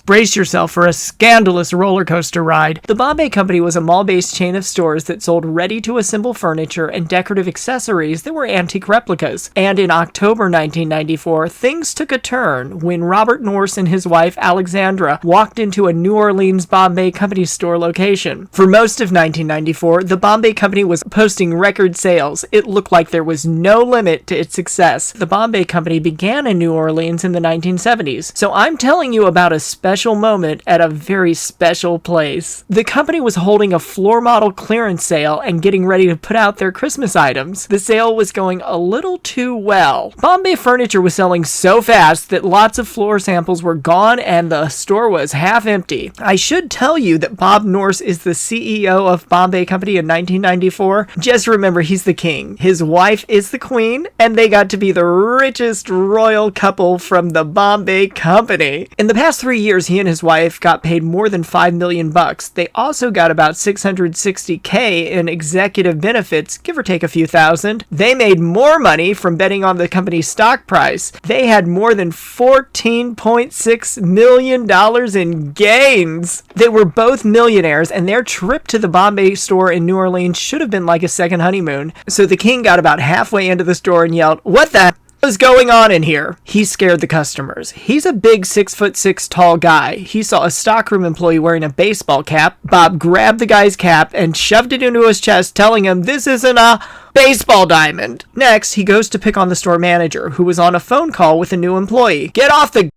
Brace yourself for a scandalous roller coaster ride. The Bombay Company was a mall-based chain of stores that sold ready-to-assemble furniture and decorative accessories that were antique replicas. And in October 1994, things took a turn when Robert Norse and his wife Alexandra walked into a New Orleans Bombay Company store location. For most of 1994, the Bombay Company was posting record sales. It looked like there was no limit to its success. The Bombay Company began in New Orleans in the 1970s, so I'm telling you about a special moment at a very special place. The company was holding a floor model clearance sale and getting ready to put out their Christmas items. The sale was going a little too well. Bombay furniture was selling so fast that lots of floor samples were gone and the store was half empty. I should tell you that Bob Norse is the CEO of Bombay Company in 1994. Just remember, he's the king. His wife is the queen, and they got to be the richest royal couple from the Bombay Company. In the past 3 years, he and his wife got paid more than $5 million. They also got about $660K in executive benefits, give or take a few thousand. They made more money from betting on the company's stock price. They had more than $14.6 million in gains. They were both millionaires, and their trip to the Bombay store in New Orleans should have been like a second honeymoon. So the king got about halfway into the store and yelled, "What the is going on in here?" He scared the customers. He's a big 6'6" tall guy. He saw a stockroom employee wearing a baseball cap. Bob grabbed the guy's cap and shoved it into his chest, telling him this isn't a baseball diamond. Next, he goes to pick on the store manager, who was on a phone call with a new employee. "Get off the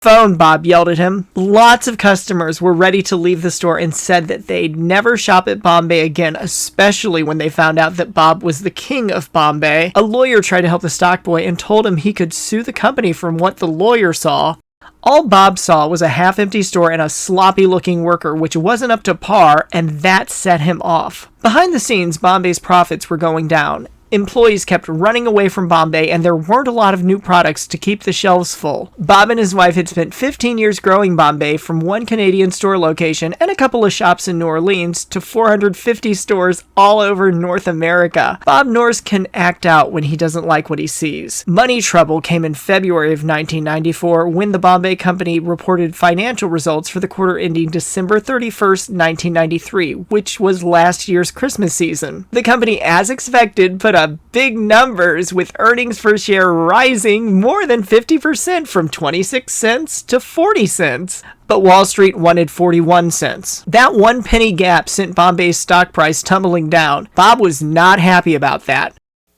phone," Bob yelled at him. Lots of customers were ready to leave the store and said that they'd never shop at Bombay again, especially when they found out that Bob was the king of Bombay. A lawyer tried to help the stock boy and told him he could sue the company from what the lawyer saw. All Bob saw was a half-empty store and a sloppy-looking worker, which wasn't up to par, and that set him off. Behind the scenes, Bombay's profits were going down. Employees kept running away from Bombay, and there weren't a lot of new products to keep the shelves full. Bob and his wife had spent 15 years growing Bombay from one Canadian store location and a couple of shops in New Orleans to 450 stores all over North America. Bob Norse can act out when he doesn't like what he sees. Money trouble came in February of 1994 when the Bombay Company reported financial results for the quarter ending December 31st, 1993, which was last year's Christmas season. The company, as expected, put up big numbers, with earnings per share rising more than 50% from 26 cents to 40 cents. But Wall Street wanted 41 cents. That 1 penny gap sent Bombay's stock price tumbling down. Bob was not happy about that.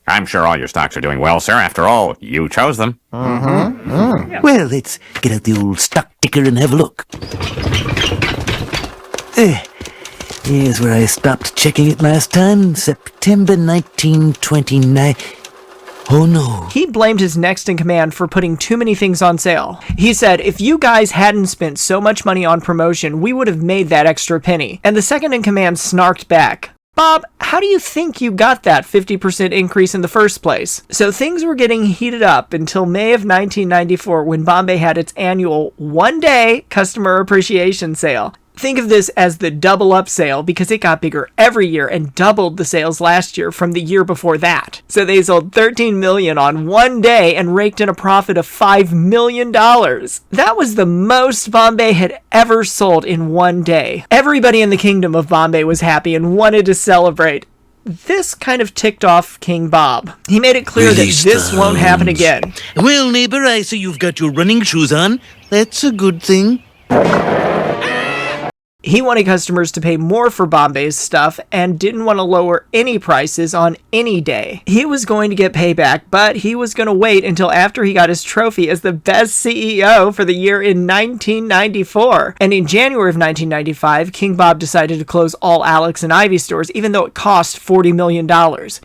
"I'm sure all your stocks are doing well, sir. After all, you chose them." Well, let's get out the old stock ticker and have a look. Here's where I stopped checking it last time, September 1929. Oh no. He blamed his next in command for putting too many things on sale. He said, "If you guys hadn't spent so much money on promotion, we would have made that extra penny." And the second in command snarked back, "Bob, how do you think you got that 50% increase in the first place?" So things were getting heated up until May of 1994, when Bombay had its annual one-day customer appreciation sale. Think of this as the double up sale, because it got bigger every year and doubled the sales last year from the year before that. So they sold $13 million on one day and raked in a profit of $5 million. That was the most Bombay had ever sold in one day. Everybody in the kingdom of Bombay was happy and wanted to celebrate. This kind of ticked off King Bob. He made it clear that this won't happen again. Well, neighbor, I see you've got your running shoes on. That's a good thing. He wanted customers to pay more for Bombay's stuff and didn't want to lower any prices on any day. He was going to get payback, but he was going to wait until after he got his trophy as the best CEO for the year in 1994. And in January of 1995, King Bob decided to close all Alex and Ivy stores, even though it cost $40 million.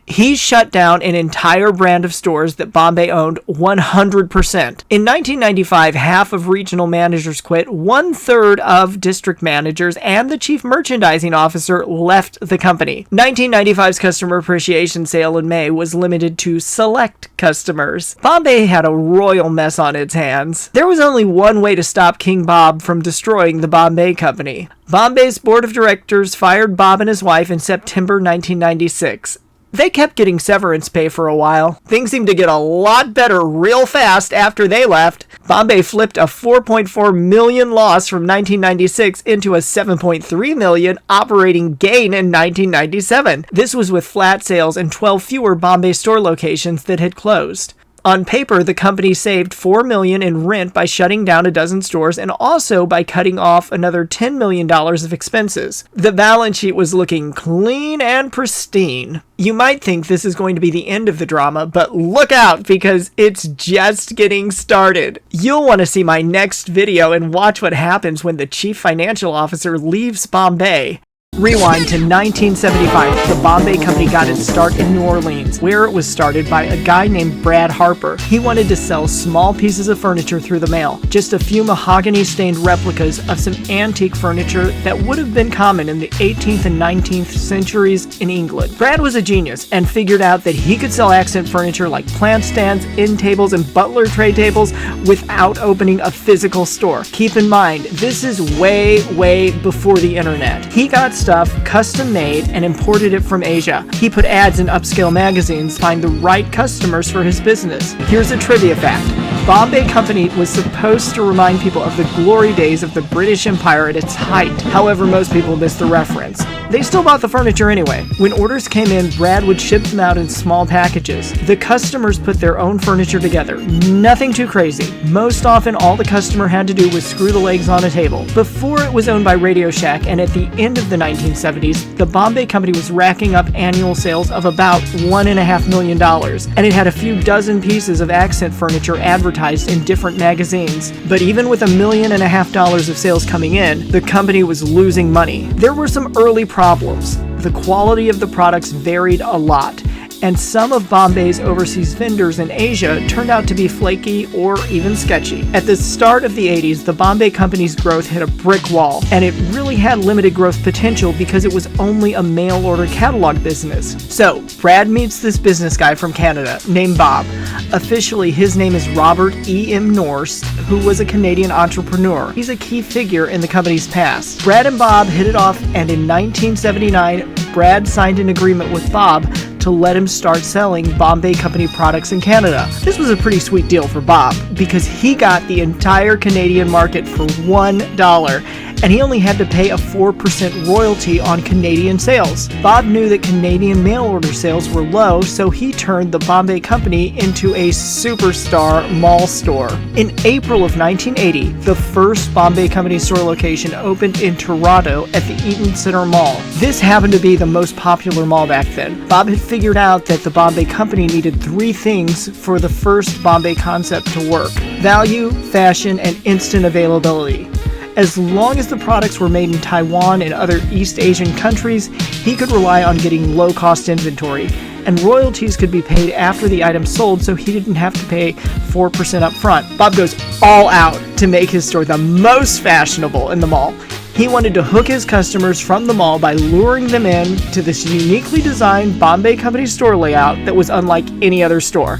He shut down an entire brand of stores that Bombay owned 100%. In 1995, half of regional managers quit, 1/3 of district managers and the chief merchandising officer left the company. 1995's customer appreciation sale in May was limited to select customers. Bombay had a royal mess on its hands. There was only one way to stop King Bob from destroying the Bombay Company. Bombay's board of directors fired Bob and his wife in September 1996. They kept getting severance pay for a while. Things seemed to get a lot better real fast after they left. Bombay flipped a $4.4 million loss from 1996 into a $7.3 million operating gain in 1997. This was with flat sales and 12 fewer Bombay store locations that had closed. On paper, the company saved $4 million in rent by shutting down a dozen stores and also by cutting off another $10 million of expenses. The balance sheet was looking clean and pristine. You might think this is going to be the end of the drama, but look out because it's just getting started. You'll want to see my next video and watch what happens when the chief financial officer leaves Bombay. Rewind to 1975. The Bombay Company got its start in New Orleans, where it was started by a guy named Brad Harper. He wanted to sell small pieces of furniture through the mail, just a few mahogany-stained replicas of some antique furniture that would have been common in the 18th and 19th centuries in England. Brad was a genius and figured out that he could sell accent furniture like plant stands, end tables, and butler tray tables without opening a physical store. Keep in mind, this is way before the internet. He got stuff custom made and imported it from Asia. He put ads in upscale magazines to find the right customers for his business. Here's a trivia fact. Bombay Company was supposed to remind people of the glory days of the British Empire at its height. However, most people miss the reference. They still bought the furniture anyway. When orders came in, Brad would ship them out in small packages. The customers put their own furniture together. Nothing too crazy. Most often, all the customer had to do was screw the legs on a table. Before it was owned by RadioShack, and at the end of the 1970s, the Bombay Company was racking up annual sales of about $1.5 million, and it had a few dozen pieces of accent furniture advertised in different magazines. But even with $1.5 million of sales coming in, the company was losing money. There were some early problems. The quality of the products varied a lot, and some of Bombay's overseas vendors in Asia turned out to be flaky or even sketchy. At the start of the 80s, the Bombay Company's growth hit a brick wall, and it really had limited growth potential because it was only a mail-order catalog business. So, Brad meets this business guy from Canada named Bob. Officially, his name is Robert E.M. Norse, who was a Canadian entrepreneur. He's a key figure in the company's past. Brad and Bob hit it off, and in 1979, Brad signed an agreement with Bob to let him start selling Bombay Company products in Canada. This was a pretty sweet deal for Bob because he got the entire Canadian market for $1, and he only had to pay a 4% royalty on Canadian sales. Bob knew that Canadian mail order sales were low, so he turned the Bombay Company into a superstar mall store. In April of 1980, the first Bombay Company store location opened in Toronto at the Eaton Centre Mall. This happened to be the most popular mall back then. Bob had figured out that the Bombay Company needed 3 things for the first Bombay concept to work: value, fashion, and instant availability. As long as the products were made in Taiwan and other East Asian countries, he could rely on getting low-cost inventory, and royalties could be paid after the item sold, so he didn't have to pay 4% up front. Bob goes all out to make his store the most fashionable in the mall. He wanted to hook his customers from the mall by luring them in to this uniquely designed Bombay Company store layout that was unlike any other store.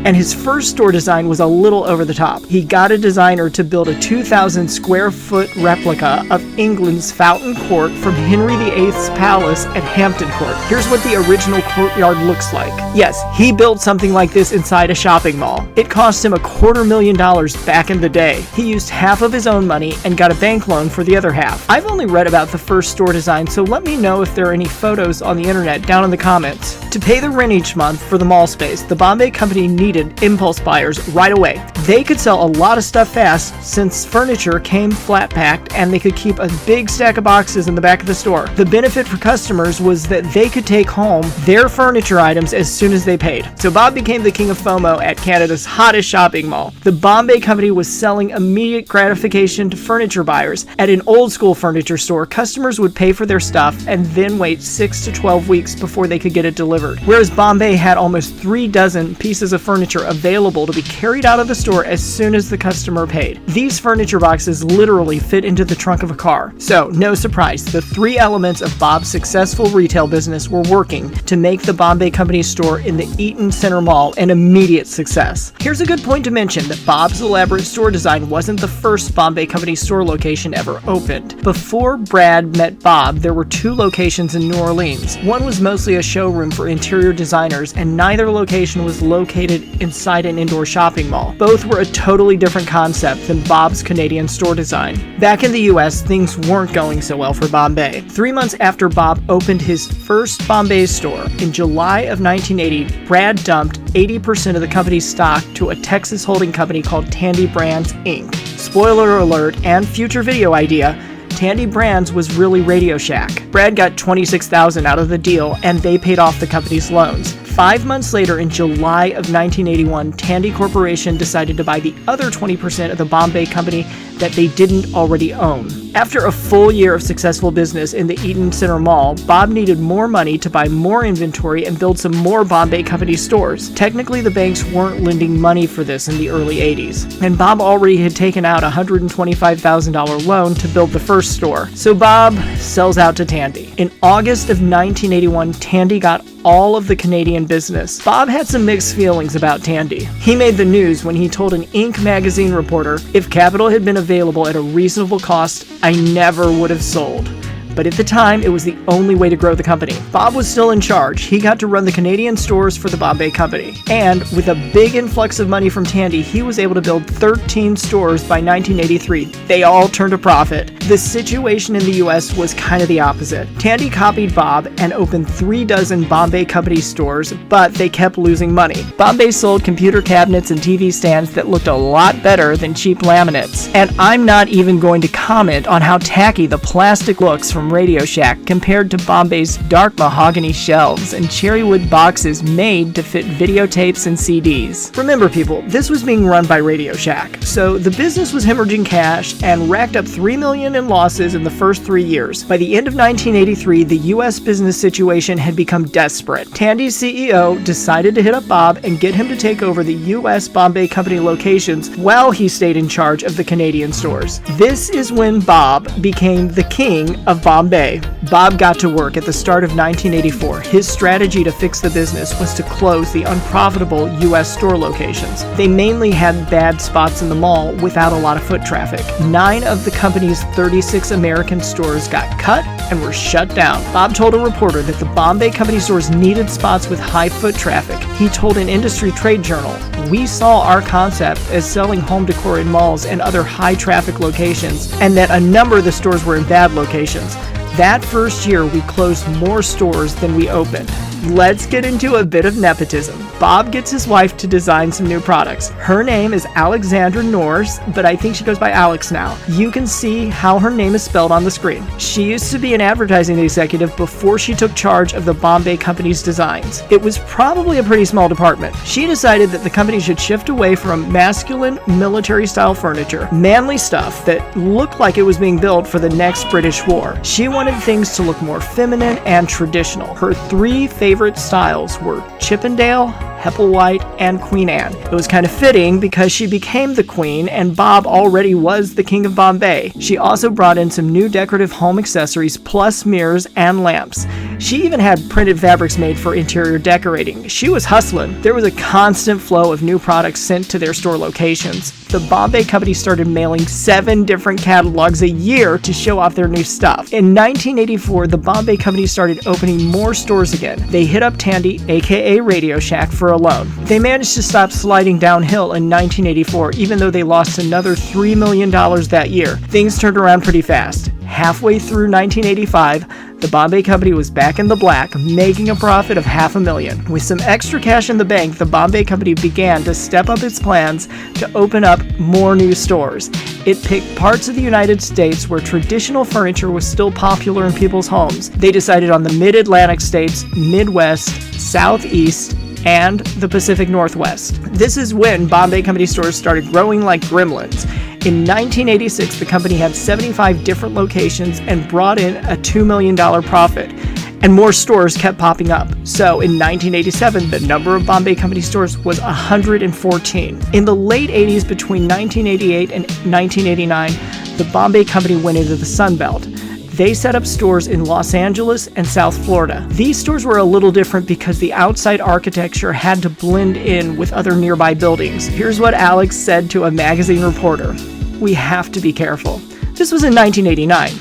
And his first store design was a little over the top. He got a designer to build a 2,000 square foot replica of England's Fountain Court from Henry VIII's palace at Hampton Court. Here's what the original courtyard looks like. Yes, he built something like this inside a shopping mall. It cost him $250,000 back in the day. He used half of his own money and got a bank loan for the other half. I've only read about the first store design, so let me know if there are any photos on the internet down in the comments. To pay the rent each month for the mall space, the Bombay Company needed impulse buyers right away. They could sell a lot of stuff fast since furniture came flat packed and they could keep a big stack of boxes in the back of the store. The benefit for customers was that they could take home their furniture items as soon as they paid. So Bob became the king of FOMO at Canada's hottest shopping mall. The Bombay Company was selling immediate gratification to furniture buyers. At an old school furniture store, customers would pay for their stuff and then wait 6 to 12 weeks before they could get it delivered. Whereas Bombay had almost 3 dozen pieces of furniture available to be carried out of the store store as soon as the customer paid. These furniture boxes literally fit into the trunk of a car. So, no surprise, the three elements of Bob's successful retail business were working to make the Bombay Company store in the Eaton Center Mall an immediate success. Here's a good point to mention that Bob's elaborate store design wasn't the first Bombay Company store location ever opened. Before Brad met Bob, there were two locations in New Orleans. One was mostly a showroom for interior designers, and neither location was located inside an indoor shopping mall. Both were a totally different concept than Bob's Canadian store design. Back in the US, things weren't going so well for Bombay. 3 months after Bob opened his first Bombay store, in July of 1980, Brad dumped 80% of the company's stock to a Texas holding company called Tandy Brands, Inc. Spoiler alert and future video idea, Tandy Brands was really RadioShack. Brad got $26,000 out of the deal, and they paid off the company's loans. 5 months later, in July of 1981, Tandy Corporation decided to buy the other 20% of the Bombay Company that they didn't already own. After a full year of successful business in the Eaton Center Mall, Bob needed more money to buy more inventory and build some more Bombay Company stores. Technically, the banks weren't lending money for this in the early 80s, and Bob already had taken out a $125,000 loan to build the first store. So Bob sells out to Tandy. In August of 1981, Tandy got all of the Canadian business. Bob had some mixed feelings about Tandy. He made the news when he told an Inc. magazine reporter, "If capital had been available at a reasonable cost, I never would have sold." But at the time, it was the only way to grow the company. Bob was still in charge. He got to run the Canadian stores for the Bombay Company. And with a big influx of money from Tandy, he was able to build 13 stores by 1983. They all turned a profit. The situation in the US was kind of the opposite. Tandy copied Bob and opened 36 Bombay Company stores, but they kept losing money. Bombay sold computer cabinets and TV stands that looked a lot better than cheap laminates. And I'm not even going to comment on how tacky the plastic looks from RadioShack compared to Bombay's dark mahogany shelves and cherrywood boxes made to fit videotapes and CDs. Remember, people, this was being run by RadioShack, so the business was hemorrhaging cash and racked up $3 million in losses in the first 3 years. By the end of 1983, the US business situation had become desperate. Tandy's CEO decided to hit up Bob and get him to take over the US Bombay Company locations while he stayed in charge of the Canadian stores. This is when Bob became the king of Bombay. Bob got to work at the start of 1984. His strategy to fix the business was to close the unprofitable US store locations. They mainly had bad spots in the mall without a lot of foot traffic. 9 of the company's 36 American stores got cut and were shut down. Bob told a reporter that the Bombay Company stores needed spots with high foot traffic. He told an industry trade journal, "We saw our concept as selling home decor in malls and other high traffic locations, and that a number of the stores were in bad locations. That first year, we closed more stores than we opened." Let's get into a bit of nepotism. Bob gets his wife to design some new products. Her name is Alexandra Norse, but I think she goes by Alex now. You can see how her name is spelled on the screen. She used to be an advertising executive before she took charge of the Bombay Company's designs. It was probably a pretty small department. She decided that the company should shift away from masculine military-style furniture, manly stuff that looked like it was being built for the next British war. She wanted things to look more feminine and traditional. Her 3 favorite styles were Chippendale, Hepplewhite, and Queen Anne. It was kind of fitting because she became the queen and Bob already was the king of Bombay. She also brought in some new decorative home accessories plus mirrors and lamps. She even had printed fabrics made for interior decorating. She was hustling. There was a constant flow of new products sent to their store locations. The Bombay Company started mailing 7 different catalogs a year to show off their new stuff. In 1984, the Bombay Company started opening more stores again. They hit up Tandy, aka RadioShack, for a loan. They managed to stop sliding downhill in 1984, even though they lost another $3 million that year. Things turned around pretty fast. Halfway through 1985, the Bombay Company was back in the black, making a profit of $500,000. With some extra cash in the bank, the Bombay Company began to step up its plans to open up more new stores. It picked parts of the United States where traditional furniture was still popular in people's homes. They decided on the Mid-Atlantic states, Midwest, Southeast, and the Pacific Northwest. This is when Bombay Company stores started growing like gremlins. In 1986, the company had 75 different locations and brought in a $2 million profit. and more stores kept popping up. So in 1987, the number of Bombay Company stores was 114. In the late 80s, between 1988 and 1989, the Bombay Company went into the Sun Belt. They set up stores in Los Angeles and South Florida. These stores were a little different because the outside architecture had to blend in with other nearby buildings. Here's what Alex said to a magazine reporter. "We have to be careful." This was in 1989.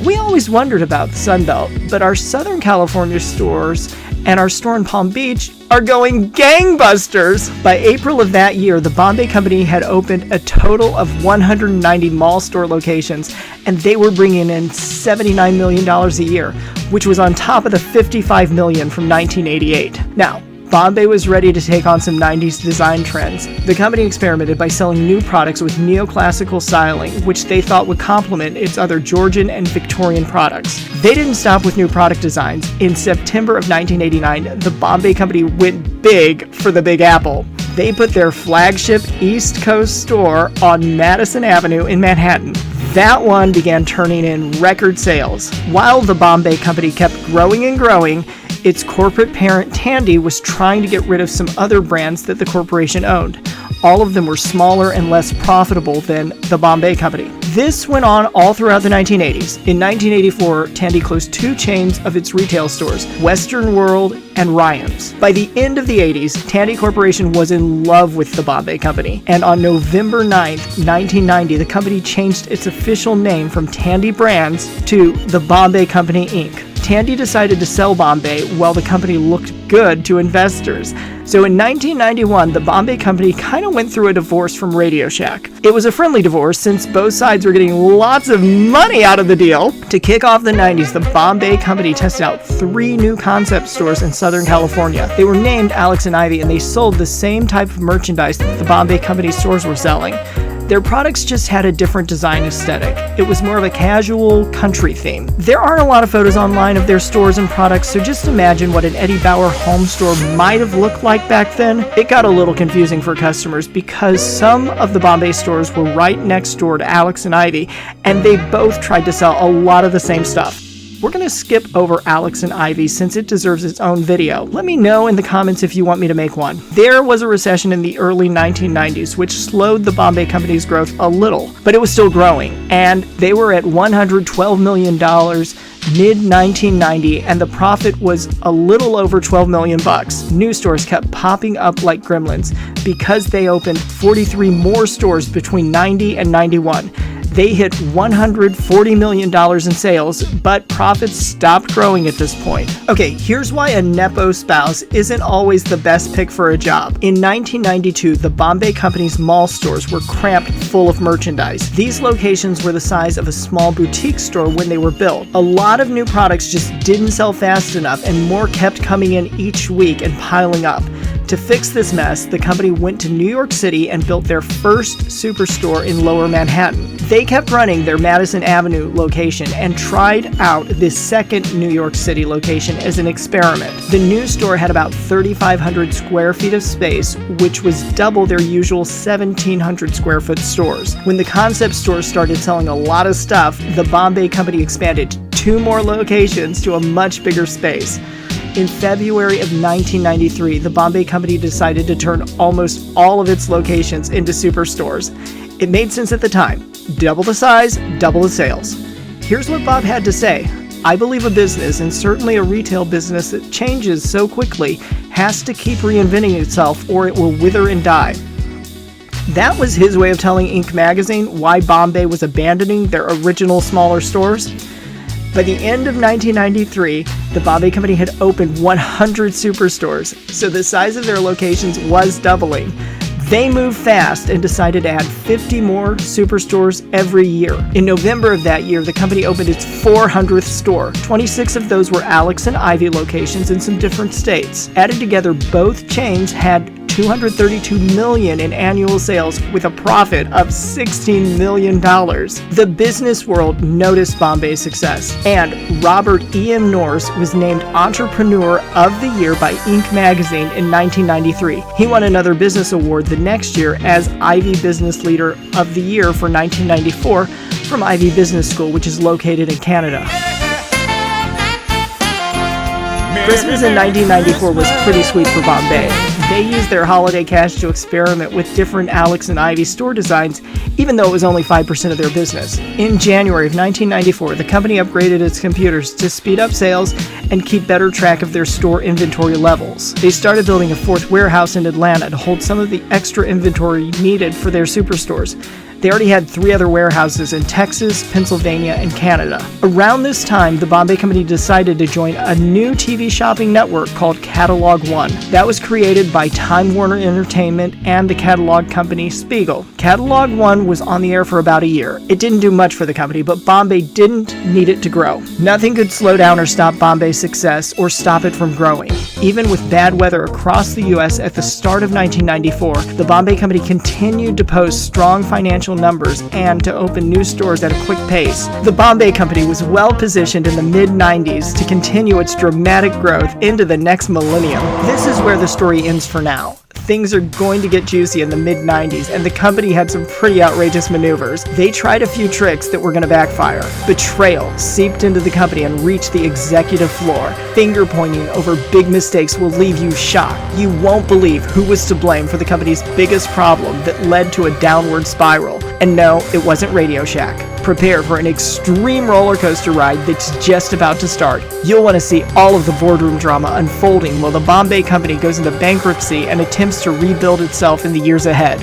"We always wondered about the Sun Belt, but our Southern California stores and our store in Palm Beach are going gangbusters." By April of that year, the Bombay Company had opened a total of 190 mall store locations, and they were bringing in $79 million a year, which was on top of the $55 million from 1988. Now, Bombay was ready to take on some 90s design trends. The company experimented by selling new products with neoclassical styling, which they thought would complement its other Georgian and Victorian products. They didn't stop with new product designs. In September of 1989, the Bombay Company went big for the Big Apple. They put their flagship East Coast store on Madison Avenue in Manhattan. That one began turning in record sales. While the Bombay Company kept growing and growing, its corporate parent Tandy was trying to get rid of some other brands that the corporation owned. All of them were smaller and less profitable than the Bombay Company. This went on all throughout the 1980s. In 1984, Tandy closed 2 chains of its retail stores, Western World and Ryan's. By the end of the 80s, Tandy Corporation was in love with the Bombay Company, and on November 9th, 1990, the company changed its official name from Tandy Brands to the Bombay Company, Inc. Tandy decided to sell Bombay while the company looked good to investors. So in 1991, the Bombay Company kind of went through a divorce from RadioShack. It was a friendly divorce since both sides were getting lots of money out of the deal. To kick off the 90s, the Bombay Company tested out 3 new concept stores in Southern California. They were named Alex and Ivy, and they sold the same type of merchandise that the Bombay Company stores were selling. Their products just had a different design aesthetic. It was more of a casual country theme. There aren't a lot of photos online of their stores and products, so just imagine what an Eddie Bauer home store might have looked like back then. It got a little confusing for customers because some of the Bombay stores were right next door to Alex and Ivy, and they both tried to sell a lot of the same stuff. We're going to skip over Alex and Ivy since it deserves its own video. Let me know in the comments if you want me to make one. There was a recession in the early 1990s, which slowed the Bombay Company's growth a little, but it was still growing, and they were at $112 million mid-1990, and the profit was a little over $12 million bucks. New stores kept popping up like gremlins because they opened 43 more stores between 90 and 91. They hit $140 million in sales, but profits stopped growing at this point. Okay, here's why a Nepo spouse isn't always the best pick for a job. In 1992, the Bombay Company's mall stores were cramped full of merchandise. These locations were the size of a small boutique store when they were built. A lot of new products just didn't sell fast enough, and more kept coming in each week and piling up. To fix this mess, the company went to New York City and built their first superstore in Lower Manhattan. They kept running their Madison Avenue location and tried out this second New York City location as an experiment. The new store had about 3,500 square feet of space, which was double their usual 1,700 square foot stores. When the concept stores started selling a lot of stuff, the Bombay Company expanded 2 more locations to a much bigger space. In February of 1993, the Bombay Company decided to turn almost all of its locations into superstores. It made sense at the time. Double the size, double the sales. Here's what Bob had to say. "I believe a business, and certainly a retail business that changes so quickly, has to keep reinventing itself or it will wither and die." That was his way of telling Inc. magazine why Bombay was abandoning their original smaller stores. By the end of 1993, the Bombay Company had opened 100 superstores, so the size of their locations was doubling. They moved fast and decided to add 50 more superstores every year. In November of that year, the company opened its 400th store. 26 of those were Alex and Ivy locations in some different states. Added together, both chains had $232 million in annual sales with a profit of $16 million. The business world noticed Bombay's success, and Robert E.M. Norris was named Entrepreneur of the Year by Inc. magazine in 1993. He won another business award the next year as Ivy Business Leader of the Year for 1994 from Ivy Business School, which is located in Canada. Christmas in 1994 was pretty sweet for Bombay. They used their holiday cash to experiment with different Alex and Ivy store designs, even though it was only 5% of their business. In January of 1994, the company upgraded its computers to speed up sales and keep better track of their store inventory levels. They started building a fourth warehouse in Atlanta to hold some of the extra inventory needed for their superstores. They already had 3 other warehouses in Texas, Pennsylvania, and Canada. Around this time, the Bombay Company decided to join a new TV shopping network called Catalog One. That was created by Time Warner Entertainment and the catalog company Spiegel. Catalog One was on the air for about a year. It didn't do much for the company, but Bombay didn't need it to grow. Nothing could slow down or stop Bombay's success or stop it from growing. Even with bad weather across the U.S. at the start of 1994, the Bombay Company continued to post strong financial numbers and to open new stores at a quick pace. The Bombay Company was well positioned in the mid-90s to continue its dramatic growth into the next millennium. This is where the story ends for now. Things are going to get juicy in the mid-90s, and the company had some pretty outrageous maneuvers. They tried a few tricks that were going to backfire. Betrayal seeped into the company and reached the executive floor. Finger-pointing over big mistakes will leave you shocked. You won't believe who was to blame for the company's biggest problem that led to a downward spiral. And no, it wasn't RadioShack. Prepare for an extreme roller coaster ride that's just about to start. You'll want to see all of the boardroom drama unfolding while the Bombay Company goes into bankruptcy and attempts to rebuild itself in the years ahead.